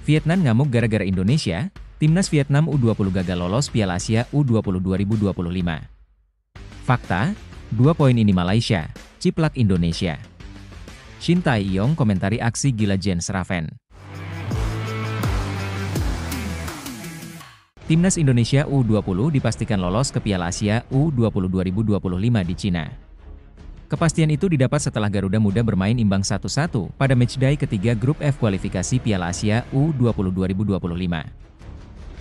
Vietnam ngamuk gara-gara Indonesia, Timnas Vietnam U20 gagal lolos Piala Asia U20 2025. Fakta, 2 poin ini Malaysia, ciplak Indonesia. Shin Tae-yong komentari aksi gila Jens Raven. Timnas Indonesia U20 dipastikan lolos ke Piala Asia U20 2025 di Cina. Kepastian itu didapat setelah Garuda Muda bermain imbang 1-1 pada matchday ketiga grup F kualifikasi Piala Asia U20 2025.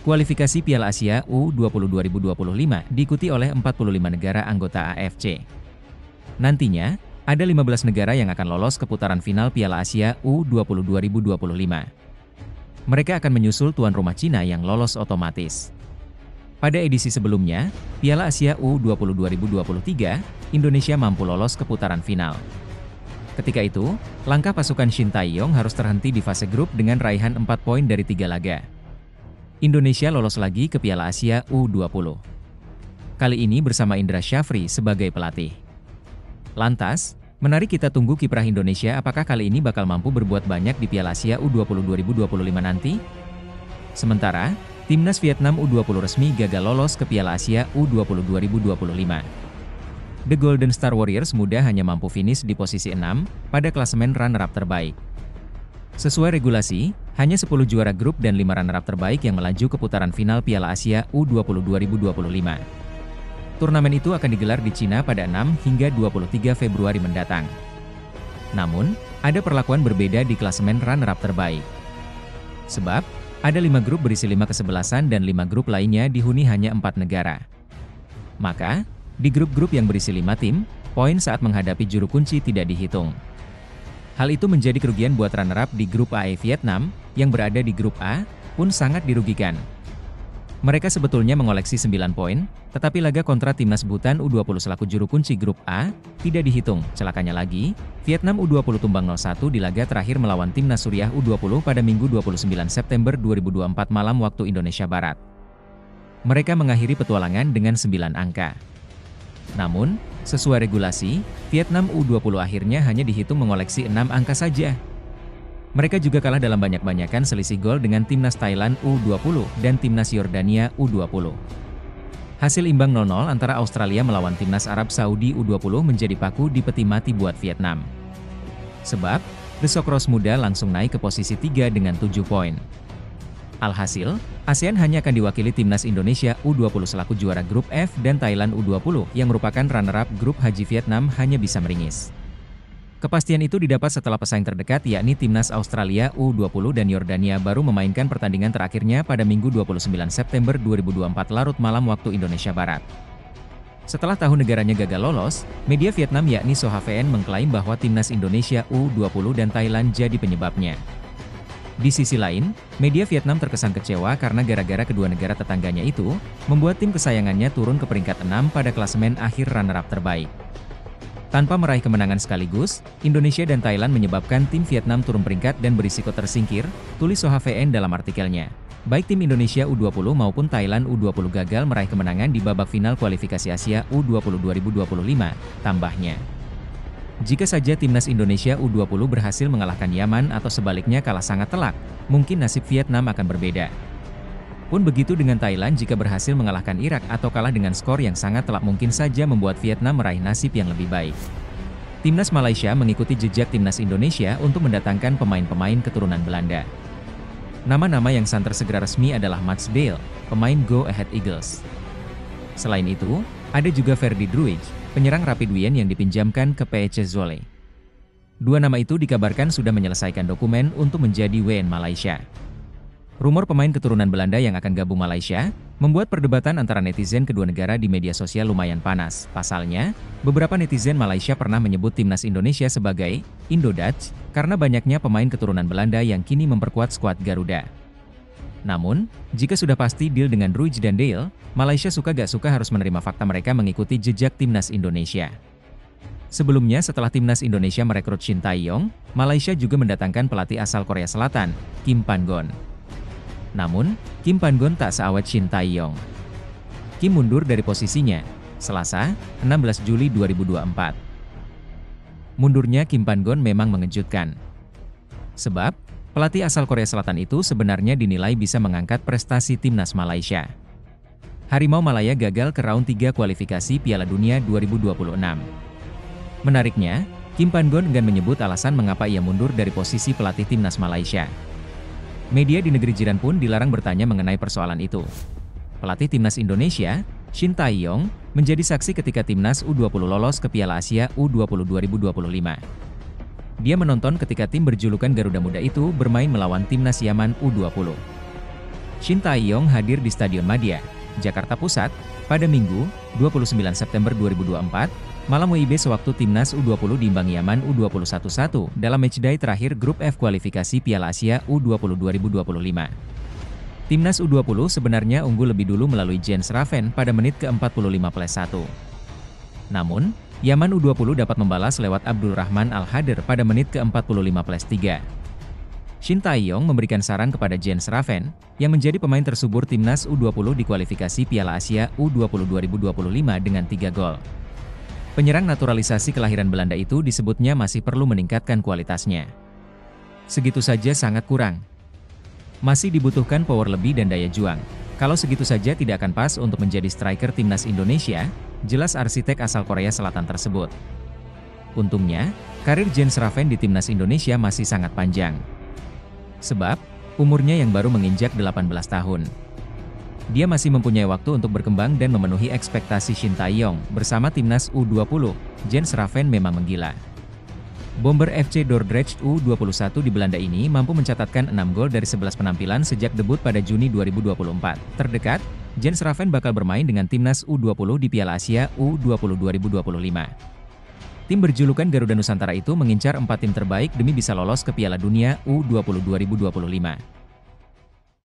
Kualifikasi Piala Asia U20 2025 diikuti oleh 45 negara anggota AFC. Nantinya, ada 15 negara yang akan lolos ke putaran final Piala Asia U20 2025. Mereka akan menyusul tuan rumah Cina yang lolos otomatis. Pada edisi sebelumnya, Piala Asia U20 2023, Indonesia mampu lolos ke putaran final. Ketika itu, langkah pasukan Shin Tae-yong harus terhenti di fase grup dengan raihan 4 poin dari 3 laga. Indonesia lolos lagi ke Piala Asia U20. Kali ini bersama Indra Syafri sebagai pelatih. Lantas, menarik kita tunggu kiprah Indonesia apakah kali ini bakal mampu berbuat banyak di Piala Asia U20 2025 nanti? Sementara, Timnas Vietnam U20 resmi gagal lolos ke Piala Asia U20 2025. The Golden Star Warriors muda hanya mampu finish di posisi 6 pada klasemen runner-up terbaik. Sesuai regulasi, hanya 10 juara grup dan 5 runner-up terbaik yang melaju ke putaran final Piala Asia U20 2025. Turnamen itu akan digelar di Cina pada 6 hingga 23 Februari mendatang. Namun, ada perlakuan berbeda di klasemen runner-up terbaik. Sebab, ada 5 grup berisi 5 kesebelasan dan 5 grup lainnya dihuni hanya 4 negara. Maka, di grup-grup yang berisi 5 tim, poin saat menghadapi juru kunci tidak dihitung. Hal itu menjadi kerugian buat runner-up di grup A Vietnam, yang berada di grup A, pun sangat dirugikan. Mereka sebetulnya mengoleksi 9 poin, tetapi laga kontra Timnas Bhutan U20 selaku juru kunci grup A, tidak dihitung. Celakanya lagi, Vietnam U20 tumbang 0-1 di laga terakhir melawan Timnas Suriah U20 pada Minggu 29 September 2024 malam waktu Indonesia Barat. Mereka mengakhiri petualangan dengan 9 angka. Namun, sesuai regulasi, Vietnam U20 akhirnya hanya dihitung mengoleksi 6 angka saja. Mereka juga kalah dalam banyak-banyakan selisih gol dengan Timnas Thailand U20 dan Timnas Yordania U20. Hasil imbang 0-0 antara Australia melawan Timnas Arab Saudi U20 menjadi paku di peti mati buat Vietnam. Sebab, The Socceroos muda langsung naik ke posisi 3 dengan 7 poin. Alhasil, ASEAN hanya akan diwakili Timnas Indonesia U20 selaku juara grup F dan Thailand U20 yang merupakan runner-up grup Haji Vietnam hanya bisa meringis. Kepastian itu didapat setelah pesaing terdekat yakni Timnas Australia U20 dan Yordania baru memainkan pertandingan terakhirnya pada Minggu 29 September 2024 larut malam waktu Indonesia Barat. Setelah tahu negaranya gagal lolos, media Vietnam yakni SOHVN mengklaim bahwa Timnas Indonesia U20 dan Thailand jadi penyebabnya. Di sisi lain, media Vietnam terkesan kecewa karena gara-gara kedua negara tetangganya itu, membuat tim kesayangannya turun ke peringkat 6 pada klasemen akhir runner-up terbaik. Tanpa meraih kemenangan sekaligus, Indonesia dan Thailand menyebabkan tim Vietnam turun peringkat dan berisiko tersingkir, tulis SOHVN dalam artikelnya. Baik tim Indonesia U20 maupun Thailand U20 gagal meraih kemenangan di babak final kualifikasi Asia U20 2025, tambahnya. Jika saja Timnas Indonesia U20 berhasil mengalahkan Yaman atau sebaliknya kalah sangat telak, mungkin nasib Vietnam akan berbeda. Pun begitu dengan Thailand jika berhasil mengalahkan Irak atau kalah dengan skor yang sangat telak mungkin saja membuat Vietnam meraih nasib yang lebih baik. Timnas Malaysia mengikuti jejak Timnas Indonesia untuk mendatangkan pemain-pemain keturunan Belanda. Nama-nama yang santer segera resmi adalah Mats Bale, pemain Go Ahead Eagles. Selain itu, ada juga Ferdy Druij, penyerang Rapid Wien yang dipinjamkan ke PEC Zwolle. Dua nama itu dikabarkan sudah menyelesaikan dokumen untuk menjadi WN Malaysia. Rumor pemain keturunan Belanda yang akan gabung Malaysia, membuat perdebatan antara netizen kedua negara di media sosial lumayan panas. Pasalnya, beberapa netizen Malaysia pernah menyebut Timnas Indonesia sebagai Indo-Dutch, karena banyaknya pemain keturunan Belanda yang kini memperkuat skuad Garuda. Namun, jika sudah pasti deal dengan Druij dan Dale, Malaysia suka gak suka harus menerima fakta mereka mengikuti jejak Timnas Indonesia. Sebelumnya setelah Timnas Indonesia merekrut Shin Tae-yong, Malaysia juga mendatangkan pelatih asal Korea Selatan, Kim Pan-gon. Namun, Kim Pan-gon tak seawet Shin Tae-yong. Kim mundur dari posisinya, Selasa, 16 Juli 2024. Mundurnya Kim Pan-gon memang mengejutkan. Sebab, Pelatih asal Korea Selatan itu sebenarnya dinilai bisa mengangkat prestasi timnas Malaysia. Harimau Malaya gagal ke round 3 kualifikasi Piala Dunia 2026. Menariknya, Kim Pan-gon enggan menyebut alasan mengapa ia mundur dari posisi pelatih timnas Malaysia. Media di negeri jiran pun dilarang bertanya mengenai persoalan itu. Pelatih timnas Indonesia, Shin Tae-yong, menjadi saksi ketika timnas U20 lolos ke Piala Asia U20 2025. Dia menonton ketika tim berjulukan Garuda Muda itu bermain melawan timnas Yaman U20. Shin Tae-yong hadir di Stadion Madia, Jakarta Pusat, pada Minggu, 29 September 2024, malam WIB sewaktu timnas U20 diimbang Yaman U21 dalam matchday terakhir grup F kualifikasi Piala Asia U20 2025. Timnas U20 sebenarnya unggul lebih dulu melalui Jens Raven pada menit ke-45+1. Namun, Yaman U20 dapat membalas lewat Abdul Rahman Al-Hader pada menit ke-45+3. Shin Tae-yong memberikan saran kepada Jens Raven, yang menjadi pemain tersubur timnas U20 di kualifikasi Piala Asia U20 2025 dengan 3 gol. Penyerang naturalisasi kelahiran Belanda itu disebutnya masih perlu meningkatkan kualitasnya. Segitu saja sangat kurang. Masih dibutuhkan power lebih dan daya juang. Kalau segitu saja tidak akan pas untuk menjadi striker timnas Indonesia, jelas arsitek asal Korea Selatan tersebut. Untungnya, karir Jens Raven di timnas Indonesia masih sangat panjang. Sebab, umurnya yang baru menginjak 18 tahun. Dia masih mempunyai waktu untuk berkembang dan memenuhi ekspektasi Shin Tae-yong bersama timnas U20. Jens Raven memang menggila. Bomber FC Dordrecht U21 di Belanda ini mampu mencatatkan 6 gol dari 11 penampilan sejak debut pada Juni 2024. Terdekat, Jens Raven bakal bermain dengan timnas U20 di Piala Asia U20 2025. Tim berjulukan Garuda Nusantara itu mengincar 4 tim terbaik demi bisa lolos ke Piala Dunia U20 2025.